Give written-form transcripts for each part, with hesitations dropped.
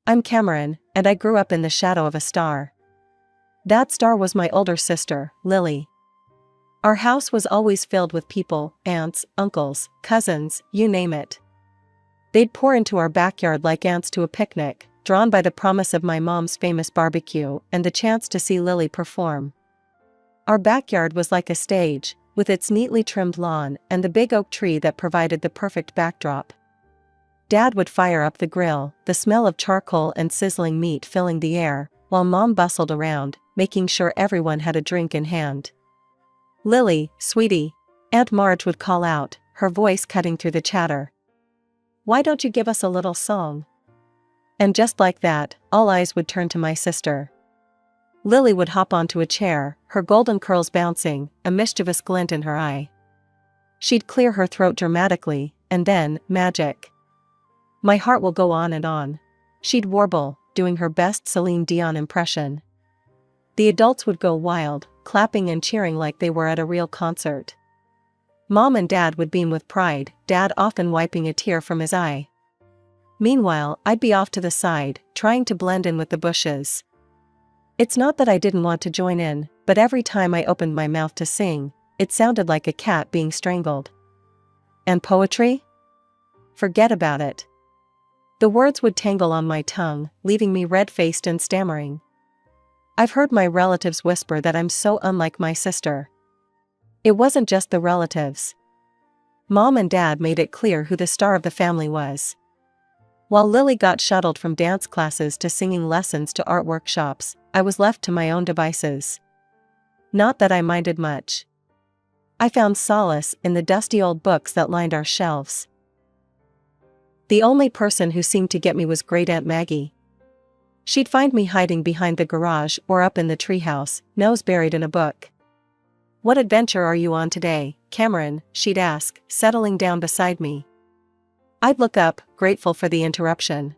I'm Cameron, and I grew up in the shadow of a star. That star was my older sister, Lily. Our house was always filled with people, aunts, uncles, cousins, you name it. They'd pour into our backyard like ants to a picnic, drawn by the promise of my mom's famous barbecue and the chance to see Lily perform. Our backyard was like a stage, with its neatly trimmed lawn and the big oak tree that provided the perfect backdrop. Dad would fire up the grill, the smell of charcoal and sizzling meat filling the air, while Mom bustled around, making sure everyone had a drink in hand. "Lily, sweetie," Aunt Marge would call out, her voice cutting through the chatter. "Why don't you give us a little song?" And just like that, all eyes would turn to my sister. Lily would hop onto a chair, her golden curls bouncing, a mischievous glint in her eye. She'd clear her throat dramatically, and then, magic. "My heart will go on and on," she'd warble, doing her best Celine Dion impression. The adults would go wild, clapping and cheering like they were at a real concert. Mom and Dad would beam with pride, Dad often wiping a tear from his eye. Meanwhile, I'd be off to the side, trying to blend in with the bushes. It's not that I didn't want to join in, but every time I opened my mouth to sing, it sounded like a cat being strangled. And poetry? Forget about it. The words would tangle on my tongue, leaving me red-faced and stammering. I've heard my relatives whisper that I'm so unlike my sister. It wasn't just the relatives. Mom and Dad made it clear who the star of the family was. While Lily got shuttled from dance classes to singing lessons to art workshops, I was left to my own devices. Not that I minded much. I found solace in the dusty old books that lined our shelves. The only person who seemed to get me was Great Aunt Maggie. She'd find me hiding behind the garage or up in the treehouse, nose buried in a book. "What adventure are you on today, Cameron?" she'd ask, settling down beside me. I'd look up, grateful for the interruption.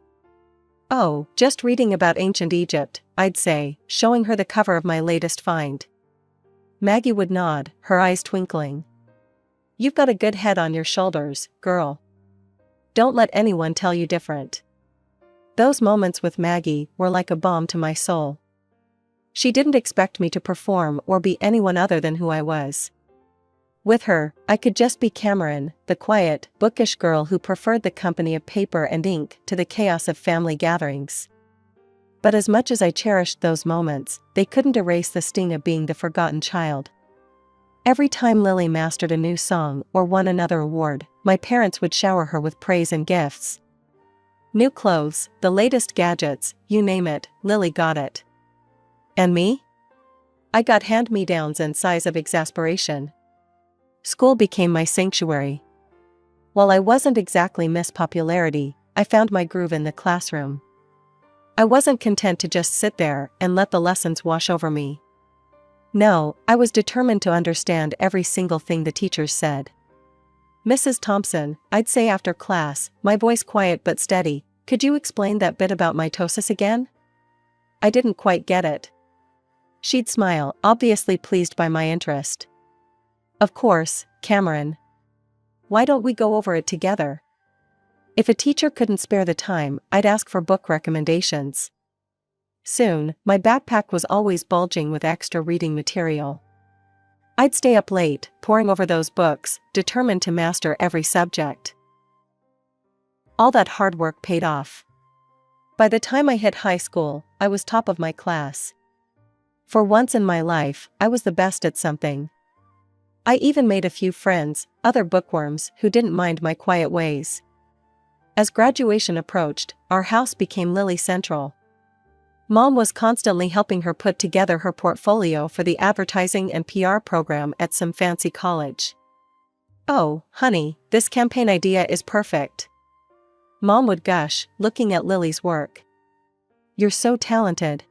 "Oh, just reading about ancient Egypt," I'd say, showing her the cover of my latest find. Maggie would nod, her eyes twinkling. "You've got a good head on your shoulders, girl. Don't let anyone tell you different." Those moments with Maggie were like a balm to my soul. She didn't expect me to perform or be anyone other than who I was. With her, I could just be Cameron, the quiet, bookish girl who preferred the company of paper and ink to the chaos of family gatherings. But as much as I cherished those moments, they couldn't erase the sting of being the forgotten child. Every time Lily mastered a new song or won another award, my parents would shower her with praise and gifts. New clothes, the latest gadgets, you name it, Lily got it. And me? I got hand-me-downs and sighs of exasperation. School became my sanctuary. While I wasn't exactly Miss Popularity, I found my groove in the classroom. I wasn't content to just sit there and let the lessons wash over me. No, I was determined to understand every single thing the teachers said. "Mrs. Thompson," I'd say after class, my voice quiet but steady, "could you explain that bit about mitosis again? I didn't quite get it." She'd smile, obviously pleased by my interest. "Of course, Cameron. Why don't we go over it together?" If a teacher couldn't spare the time, I'd ask for book recommendations. Soon, my backpack was always bulging with extra reading material. I'd stay up late, poring over those books, determined to master every subject. All that hard work paid off. By the time I hit high school, I was top of my class. For once in my life, I was the best at something. I even made a few friends, other bookworms, who didn't mind my quiet ways. As graduation approached, our house became Lily Central. Mom was constantly helping her put together her portfolio for the advertising and PR program at some fancy college. "Oh, honey, this campaign idea is perfect." Mom would gush, looking at Lily's work. "You're so talented."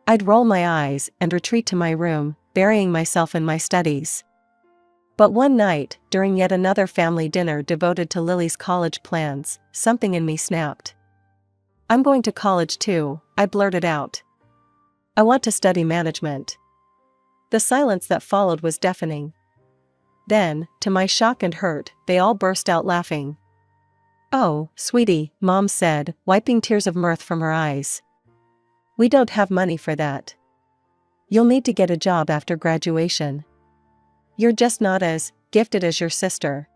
I'd roll my eyes and retreat to my room, burying myself in my studies. But one night, during yet another family dinner devoted to Lily's college plans, something in me snapped. "I'm going to college too," I blurted out. "I want to study management." The silence that followed was deafening. Then, to my shock and hurt, they all burst out laughing. Oh, sweetie, Mom said, wiping tears of mirth from her eyes. We don't have money for that. You'll need to get a job after graduation. You're just not as gifted as your sister.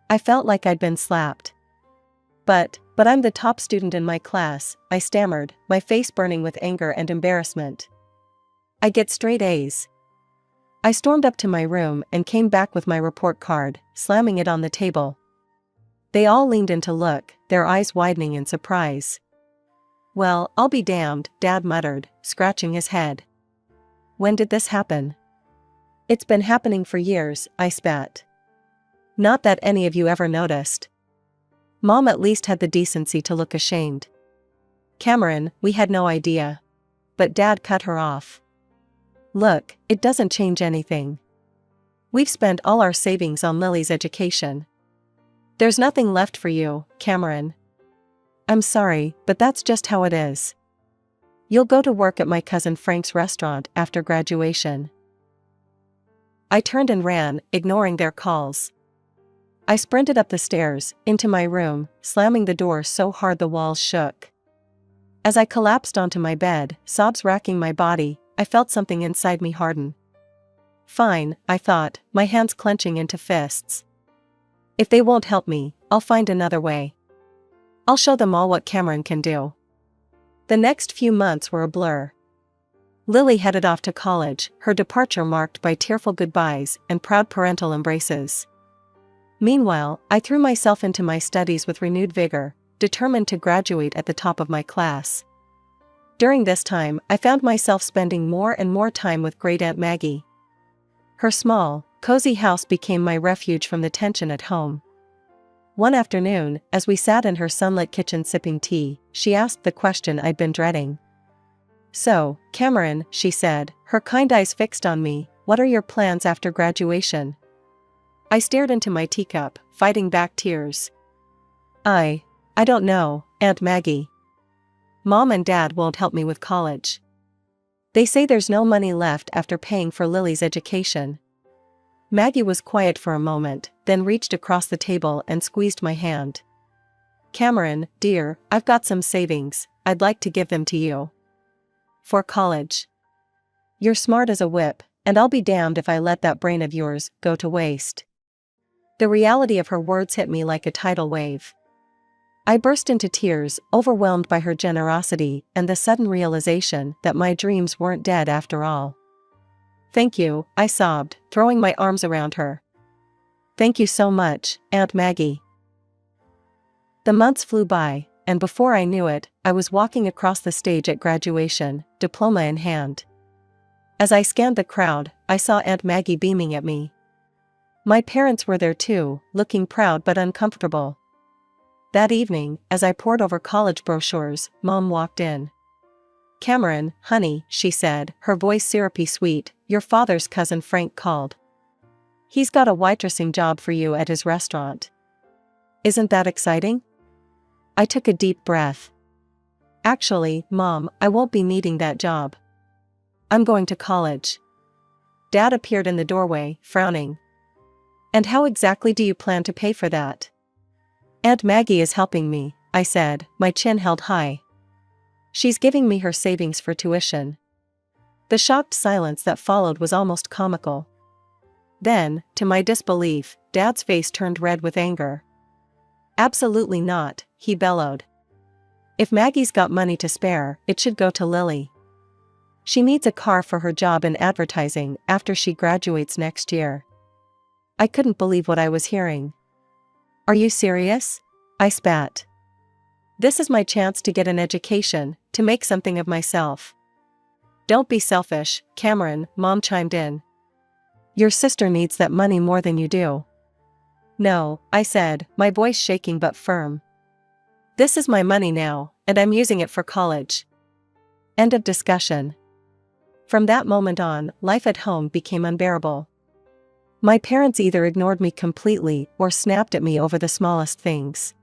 I felt like I'd been slapped. But I'm the top student in my class, I stammered, my face burning with anger and embarrassment. I get straight A's. I stormed up to my room and came back with my report card, slamming it on the table. They all leaned in to look, their eyes widening in surprise. Well, I'll be damned, Dad muttered, scratching his head. When did this happen? It's been happening for years, I spat. Not that any of you ever noticed. Mom at least had the decency to look ashamed. Cameron, we had no idea. But Dad cut her off. Look, it doesn't change anything. We've spent all our savings on Lily's education. There's nothing left for you, Cameron. I'm sorry, but that's just how it is. You'll go to work at my cousin Frank's restaurant after graduation. I turned and ran, ignoring their calls. I sprinted up the stairs, into my room, slamming the door so hard the walls shook. As I collapsed onto my bed, sobs racking my body, I felt something inside me harden. Fine, I thought, my hands clenching into fists. If they won't help me, I'll find another way. I'll show them all what Cameron can do. The next few months were a blur. Lily headed off to college, her departure marked by tearful goodbyes and proud parental embraces. Meanwhile, I threw myself into my studies with renewed vigor, determined to graduate at the top of my class. During this time, I found myself spending more and more time with Great Aunt Maggie. Her small, cozy house became my refuge from the tension at home. One afternoon, as we sat in her sunlit kitchen sipping tea, she asked the question I'd been dreading. So, Cameron, she said, her kind eyes fixed on me, what are your plans after graduation? I stared into my teacup, fighting back tears. I don't know, Aunt Maggie. Mom and Dad won't help me with college. They say there's no money left after paying for Lily's education. Maggie was quiet for a moment, then reached across the table and squeezed my hand. Cameron, dear, I've got some savings, I'd like to give them to you. For college. You're smart as a whip, and I'll be damned if I let that brain of yours go to waste. The reality of her words hit me like a tidal wave. I burst into tears, overwhelmed by her generosity and the sudden realization that my dreams weren't dead after all. Thank you, I sobbed, throwing my arms around her. Thank you so much, Aunt Maggie. The months flew by, and before I knew it, I was walking across the stage at graduation, diploma in hand. As I scanned the crowd, I saw Aunt Maggie beaming at me. My parents were there too, looking proud but uncomfortable. That evening, as I pored over college brochures, Mom walked in. Cameron, honey, she said, her voice syrupy sweet, your father's cousin Frank called. He's got a waitressing job for you at his restaurant. Isn't that exciting? I took a deep breath. Actually, Mom, I won't be needing that job. I'm going to college. Dad appeared in the doorway, frowning. And how exactly do you plan to pay for that? Aunt Maggie is helping me, I said, my chin held high. She's giving me her savings for tuition. The shocked silence that followed was almost comical. Then, to my disbelief, Dad's face turned red with anger. Absolutely not, he bellowed. If Maggie's got money to spare, it should go to Lily. She needs a car for her job in advertising after she graduates next year. I couldn't believe what I was hearing. Are you serious? I spat. This is my chance to get an education, to make something of myself. Don't be selfish, Cameron, Mom chimed in. Your sister needs that money more than you do. No, I said, my voice shaking but firm. This is my money now, and I'm using it for college. End of discussion. From that moment on, life at home became unbearable. My parents either ignored me completely or snapped at me over the smallest things.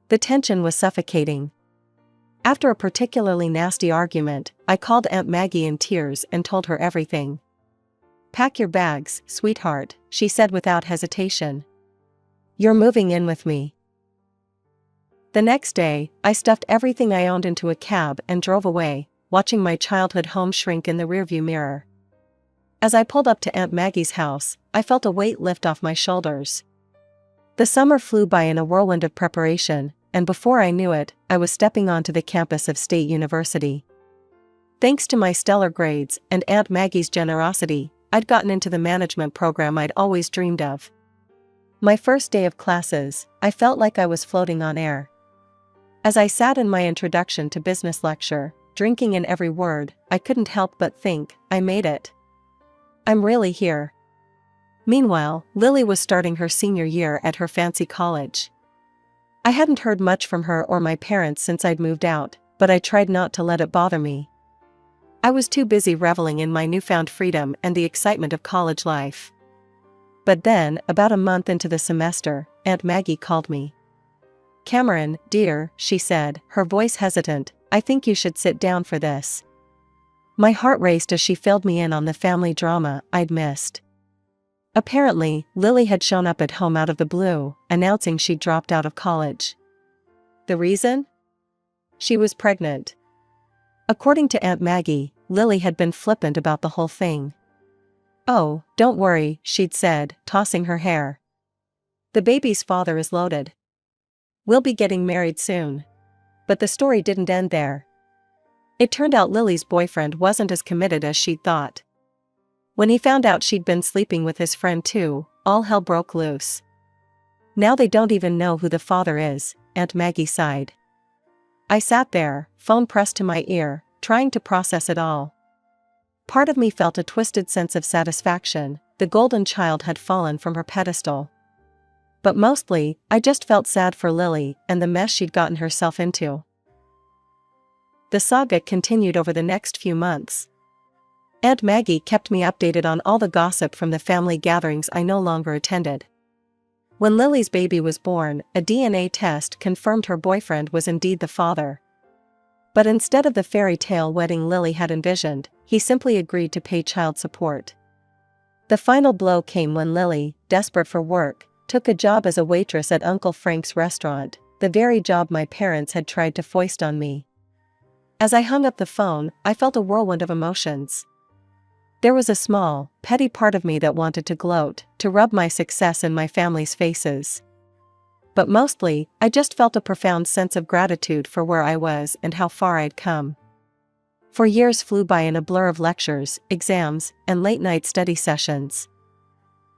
The tension was suffocating. After a particularly nasty argument, I called Aunt Maggie in tears and told her everything. Pack your bags, sweetheart, she said without hesitation. You're moving in with me. The next day, I stuffed everything I owned into a cab and drove away, watching my childhood home shrink in the rearview mirror. As I pulled up to Aunt Maggie's house, I felt a weight lift off my shoulders. The summer flew by in a whirlwind of preparation, and before I knew it, I was stepping onto the campus of State University. Thanks to my stellar grades and Aunt Maggie's generosity, I'd gotten into the management program I'd always dreamed of. My first day of classes, I felt like I was floating on air. As I sat in my introduction to business lecture, drinking in every word, I couldn't help but think, I made it. I'm really here. Meanwhile, Lily was starting her senior year at her fancy college. I hadn't heard much from her or my parents since I'd moved out, but I tried not to let it bother me. I was too busy reveling in my newfound freedom and the excitement of college life. But then, about a month into the semester, Aunt Maggie called me. "Cameron, dear," she said, her voice hesitant, "I think you should sit down for this." My heart raced as she filled me in on the family drama I'd missed. Apparently, Lily had shown up at home out of the blue, announcing she'd dropped out of college. The reason? She was pregnant. According to Aunt Maggie, Lily had been flippant about the whole thing. "Oh, don't worry," she'd said, tossing her hair. "The baby's father is loaded. We'll be getting married soon." But the story didn't end there. It turned out Lily's boyfriend wasn't as committed as she'd thought. When he found out she'd been sleeping with his friend too, all hell broke loose. "Now they don't even know who the father is," Aunt Maggie sighed. I sat there, phone pressed to my ear, trying to process it all. Part of me felt a twisted sense of satisfaction, the golden child had fallen from her pedestal. But mostly, I just felt sad for Lily and the mess she'd gotten herself into. The saga continued over the next few months. Aunt Maggie kept me updated on all the gossip from the family gatherings I no longer attended. When Lily's baby was born, a DNA test confirmed her boyfriend was indeed the father. But instead of the fairy tale wedding Lily had envisioned, he simply agreed to pay child support. The final blow came when Lily, desperate for work, took a job as a waitress at Uncle Frank's restaurant, the very job my parents had tried to foist on me. As I hung up the phone, I felt a whirlwind of emotions. There was a small, petty part of me that wanted to gloat, to rub my success in my family's faces. But mostly, I just felt a profound sense of gratitude for where I was and how far I'd come. For years flew by in a blur of lectures, exams, and late-night study sessions.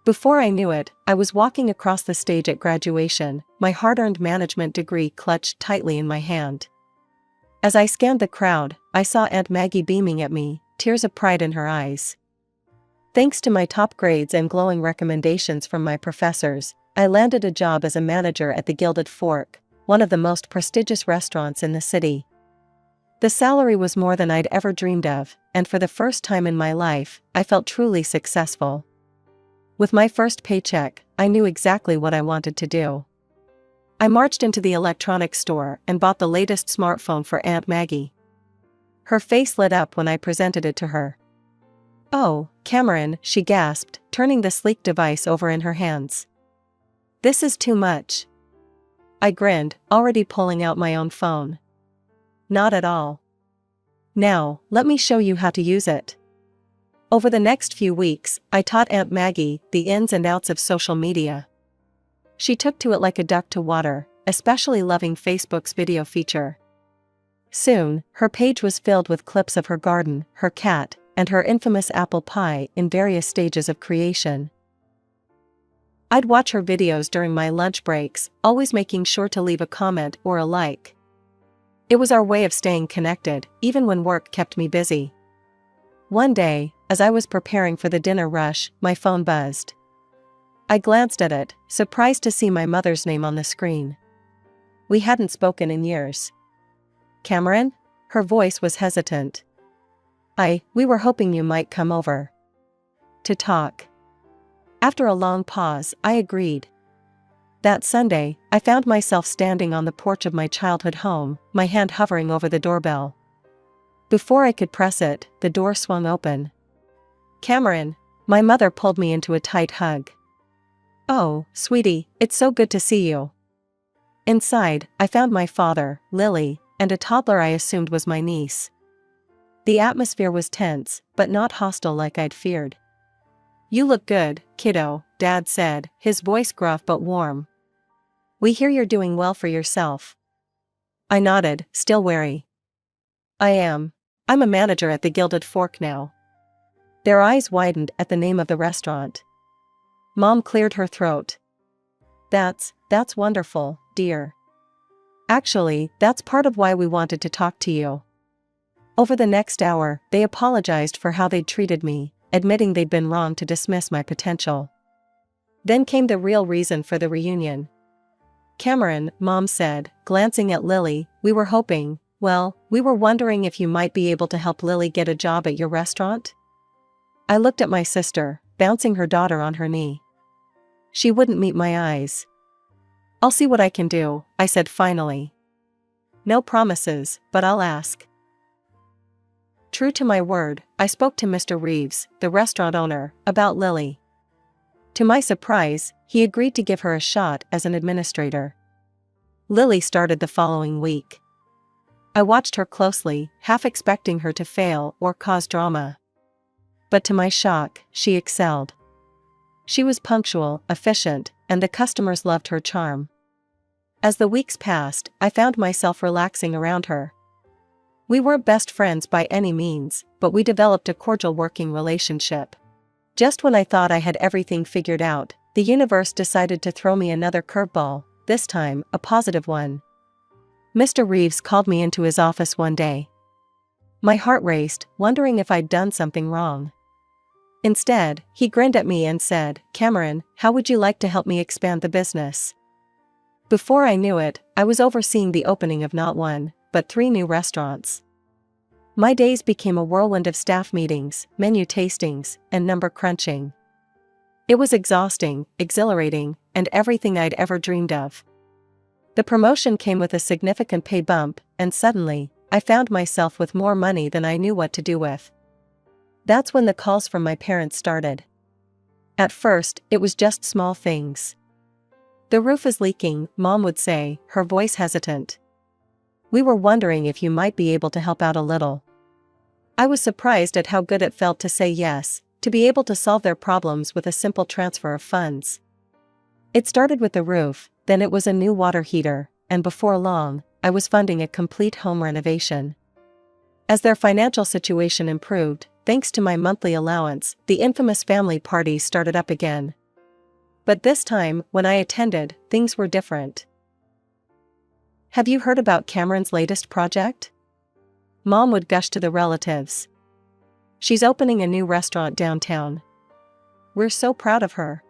Before I knew it, I was walking across the stage at graduation, my hard-earned management degree clutched tightly in my hand. As I scanned the crowd, I saw Aunt Maggie beaming at me, tears of pride in her eyes. Thanks to my top grades and glowing recommendations from my professors, I landed a job as a manager at the Gilded Fork, one of the most prestigious restaurants in the city. The salary was more than I'd ever dreamed of, and for the first time in my life, I felt truly successful. With my first paycheck, I knew exactly what I wanted to do. I marched into the electronics store and bought the latest smartphone for Aunt Maggie. Her face lit up when I presented it to her. "Oh, Cameron," she gasped, turning the sleek device over in her hands. "This is too much." I grinned, already pulling out my own phone. "Not at all. Now, let me show you how to use it." Over the next few weeks, I taught Aunt Maggie the ins and outs of social media. She took to it like a duck to water, especially loving Facebook's video feature. Soon, her page was filled with clips of her garden, her cat, and her infamous apple pie in various stages of creation. I'd watch her videos during my lunch breaks, always making sure to leave a comment or a like. It was our way of staying connected, even when work kept me busy. One day, as I was preparing for the dinner rush, my phone buzzed. I glanced at it, surprised to see my mother's name on the screen. We hadn't spoken in years. "Cameron?" Her voice was hesitant. We were hoping you might come over to talk." After a long pause, I agreed. That Sunday, I found myself standing on the porch of my childhood home, my hand hovering over the doorbell. Before I could press it, the door swung open. "Cameron!" My mother pulled me into a tight hug. "Oh, sweetie, it's so good to see you." Inside, I found my father, Lily, and a toddler I assumed was my niece. The atmosphere was tense, but not hostile like I'd feared. "You look good, kiddo," Dad said, his voice gruff but warm. "We hear you're doing well for yourself." I nodded, still wary. "I am. I'm a manager at the Gilded Fork now." Their eyes widened at the name of the restaurant. Mom cleared her throat. That's wonderful, dear. Actually, that's part of why we wanted to talk to you." Over the next hour, they apologized for how they'd treated me, admitting they'd been wrong to dismiss my potential. Then came the real reason for the reunion. "Cameron," Mom said, glancing at Lily, we were wondering if you might be able to help Lily get a job at your restaurant." I looked at my sister, bouncing her daughter on her knee. She wouldn't meet my eyes. "I'll see what I can do," I said finally. "No promises, but I'll ask." True to my word, I spoke to Mr. Reeves, the restaurant owner, about Lily. To my surprise, he agreed to give her a shot as an administrator. Lily started the following week. I watched her closely, half expecting her to fail or cause drama. But to my shock, she excelled. She was punctual, efficient, and the customers loved her charm. As the weeks passed, I found myself relaxing around her. We weren't best friends by any means, but we developed a cordial working relationship. Just when I thought I had everything figured out, the universe decided to throw me another curveball, this time a positive one. Mr. Reeves called me into his office one day. My heart raced, wondering if I'd done something wrong. Instead, he grinned at me and said, "Cameron, how would you like to help me expand the business?" Before I knew it, I was overseeing the opening of not one, but 3 new restaurants. My days became a whirlwind of staff meetings, menu tastings, and number crunching. It was exhausting, exhilarating, and everything I'd ever dreamed of. The promotion came with a significant pay bump, and suddenly, I found myself with more money than I knew what to do with. That's when the calls from my parents started. At first, it was just small things. "The roof is leaking," Mom would say, her voice hesitant. "We were wondering if you might be able to help out a little." I was surprised at how good it felt to say yes, to be able to solve their problems with a simple transfer of funds. It started with the roof, then it was a new water heater, and before long, I was funding a complete home renovation. As their financial situation improved, thanks to my monthly allowance, the infamous family parties started up again. But this time, when I attended, things were different. "Have you heard about Cameron's latest project?" Mom would gush to the relatives. "She's opening a new restaurant downtown. We're so proud of her."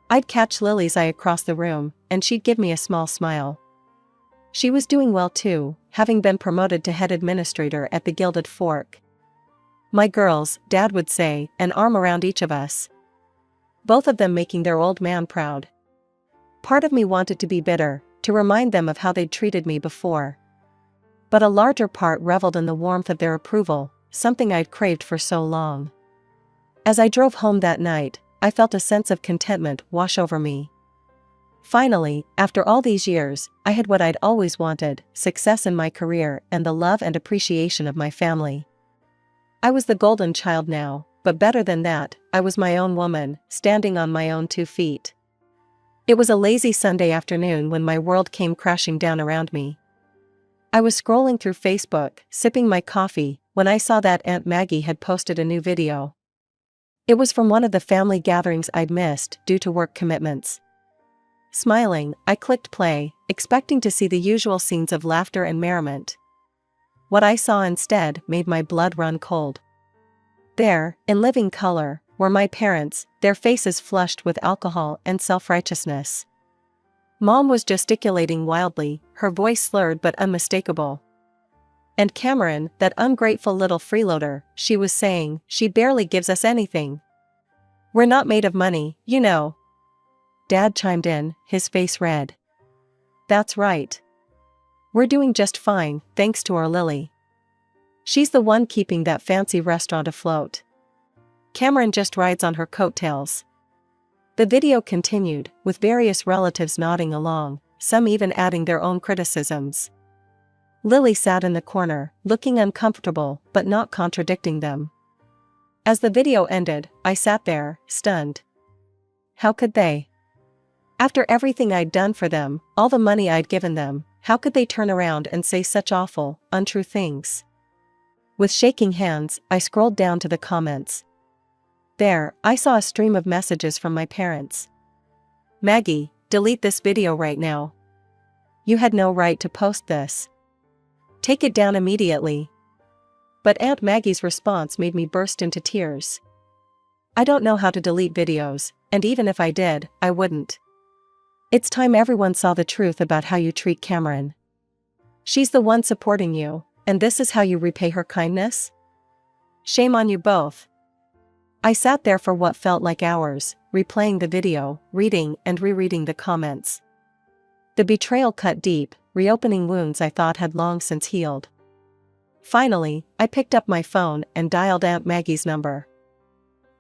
I'd catch Lily's eye across the room, and she'd give me a small smile. She was doing well too, having been promoted to head administrator at the Gilded Fork. "My girls," Dad would say, an arm around each of us. Both of them making their old man proud. Part of me wanted to be bitter, to remind them of how they'd treated me before. But a larger part reveled in the warmth of their approval, something I'd craved for so long. As I drove home that night, I felt a sense of contentment wash over me. Finally, after all these years, I had what I'd always wanted, success in my career and the love and appreciation of my family. I was the golden child now, but better than that, I was my own woman, standing on my own 2 feet. It was a lazy Sunday afternoon when my world came crashing down around me. I was scrolling through Facebook, sipping my coffee, when I saw that Aunt Maggie had posted a new video. It was from one of the family gatherings I'd missed due to work commitments. Smiling, I clicked play, expecting to see the usual scenes of laughter and merriment. What I saw instead made my blood run cold. There, in living color, were my parents, their faces flushed with alcohol and self-righteousness. Mom was gesticulating wildly, her voice slurred but unmistakable. And Cameron, that ungrateful little freeloader, she was saying, "She barely gives us anything. We're not made of money, you know." Dad chimed in, his face red. "That's right. We're doing just fine, thanks to our Lily. She's the one keeping that fancy restaurant afloat. Cameron just rides on her coattails." The video continued, with various relatives nodding along, some even adding their own criticisms. Lily sat in the corner, looking uncomfortable but not contradicting them. As the video ended, I sat there, stunned. How could they? After everything I'd done for them, all the money I'd given them, how could they turn around and say such awful, untrue things? With shaking hands, I scrolled down to the comments. There, I saw a stream of messages from my parents. Maggie, delete this video right now. You had no right to post this. Take it down immediately. But Aunt Maggie's response made me burst into tears. I don't know how to delete videos, and even if I did, I wouldn't. It's time everyone saw the truth about how you treat Cameron. She's the one supporting you, and this is how you repay her kindness? Shame on you both. I sat there for what felt like hours, replaying the video, reading and rereading the comments. The betrayal cut deep, reopening wounds I thought had long since healed. Finally, I picked up my phone and dialed Aunt Maggie's number.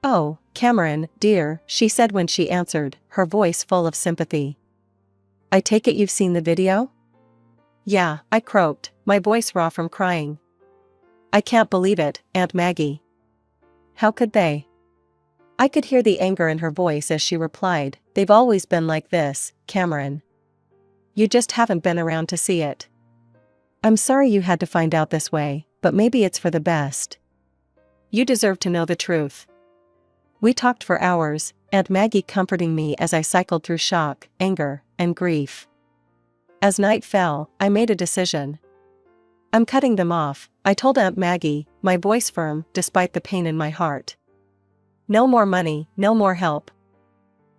"Oh, Cameron, dear," she said when she answered, her voice full of sympathy. "I take it you've seen the video?" "Yeah," I croaked, my voice raw from crying. "I can't believe it, Aunt Maggie." "How could they?" I could hear the anger in her voice as she replied, "They've always been like this, Cameron. You just haven't been around to see it. I'm sorry you had to find out this way, but maybe it's for the best. You deserve to know the truth." We talked for hours, Aunt Maggie comforting me as I cycled through shock, anger, and grief. As night fell, I made a decision. I'm cutting them off, I told Aunt Maggie, my voice firm despite the pain in my heart. No more money, no more help.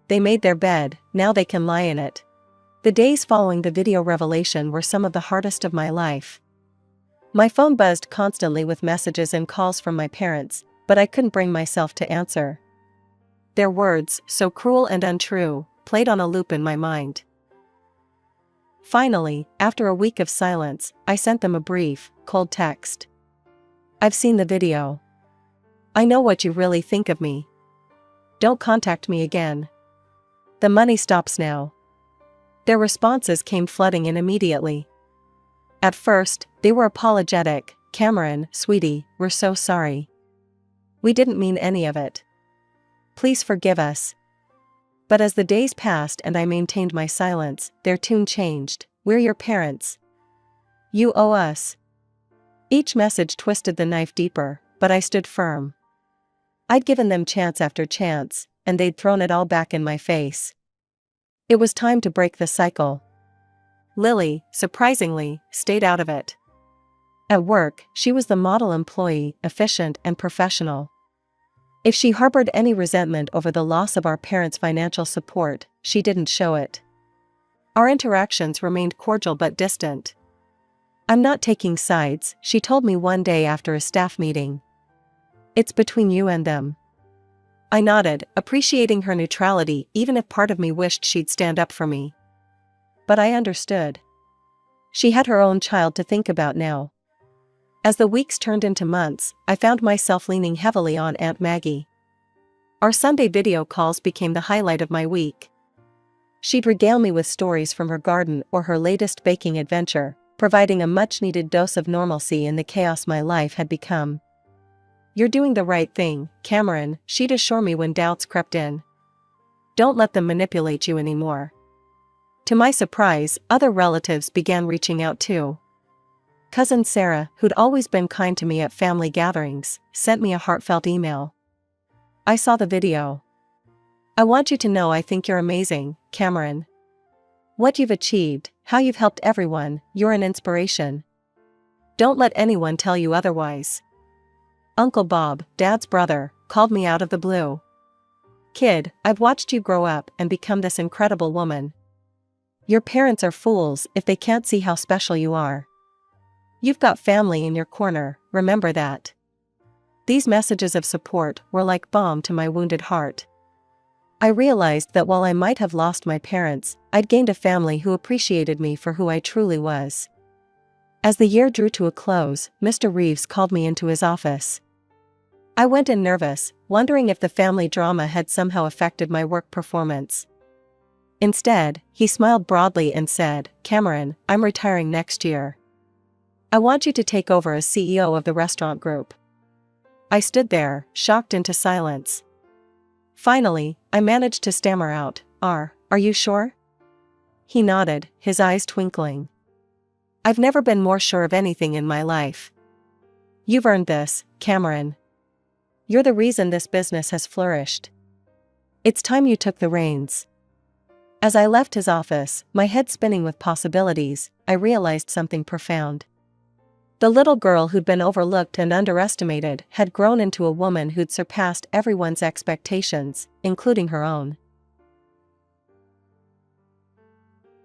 They made their bed, now they can lie in it. The days following the video revelation were some of the hardest of my life. My phone buzzed constantly with messages and calls from my parents, but I couldn't bring myself to answer. Their words, so cruel and untrue, played on a loop in my mind. Finally, after a week of silence, I sent them a brief, cold text. "I've seen the video. I know what you really think of me. Don't contact me again. The money stops now." Their responses came flooding in immediately. At first, they were apologetic. "Cameron, sweetie, we're so sorry. We didn't mean any of it. Please forgive us." But as the days passed and I maintained my silence, their tune changed. "We're your parents. You owe us." Each message twisted the knife deeper, but I stood firm. I'd given them chance after chance, and they'd thrown it all back in my face. It was time to break the cycle. Lily, surprisingly, stayed out of it. At work, she was the model employee, efficient and professional. If she harbored any resentment over the loss of our parents' financial support, she didn't show it. Our interactions remained cordial but distant. "I'm not taking sides," she told me one day after a staff meeting. "It's between you and them." I nodded, appreciating her neutrality even if part of me wished she'd stand up for me. But I understood. She had her own child to think about now. As the weeks turned into months, I found myself leaning heavily on Aunt Maggie. Our Sunday video calls became the highlight of my week. She'd regale me with stories from her garden or her latest baking adventure, providing a much-needed dose of normalcy in the chaos my life had become. "You're doing the right thing, Cameron," she'd assure me when doubts crept in. "Don't let them manipulate you anymore." To my surprise, other relatives began reaching out too. Cousin Sarah, who'd always been kind to me at family gatherings, sent me a heartfelt email. "I saw the video. I want you to know I think you're amazing, Cameron. What you've achieved, how you've helped everyone, you're an inspiration. Don't let anyone tell you otherwise." Uncle Bob, Dad's brother, called me out of the blue. "Kid, I've watched you grow up and become this incredible woman. Your parents are fools if they can't see how special you are. You've got family in your corner, remember that." These messages of support were like balm to my wounded heart. I realized that while I might have lost my parents, I'd gained a family who appreciated me for who I truly was. As the year drew to a close, Mr. Reeves called me into his office. I went in nervous, wondering if the family drama had somehow affected my work performance. Instead, he smiled broadly and said, "Cameron, I'm retiring next year. I want you to take over as CEO of the restaurant group." I stood there, shocked into silence. Finally, I managed to stammer out, Are you sure?" He nodded, his eyes twinkling. "I've never been more sure of anything in my life. You've earned this, Cameron. You're the reason this business has flourished. It's time you took the reins." As I left his office, my head spinning with possibilities, I realized something profound. The little girl who'd been overlooked and underestimated had grown into a woman who'd surpassed everyone's expectations, including her own.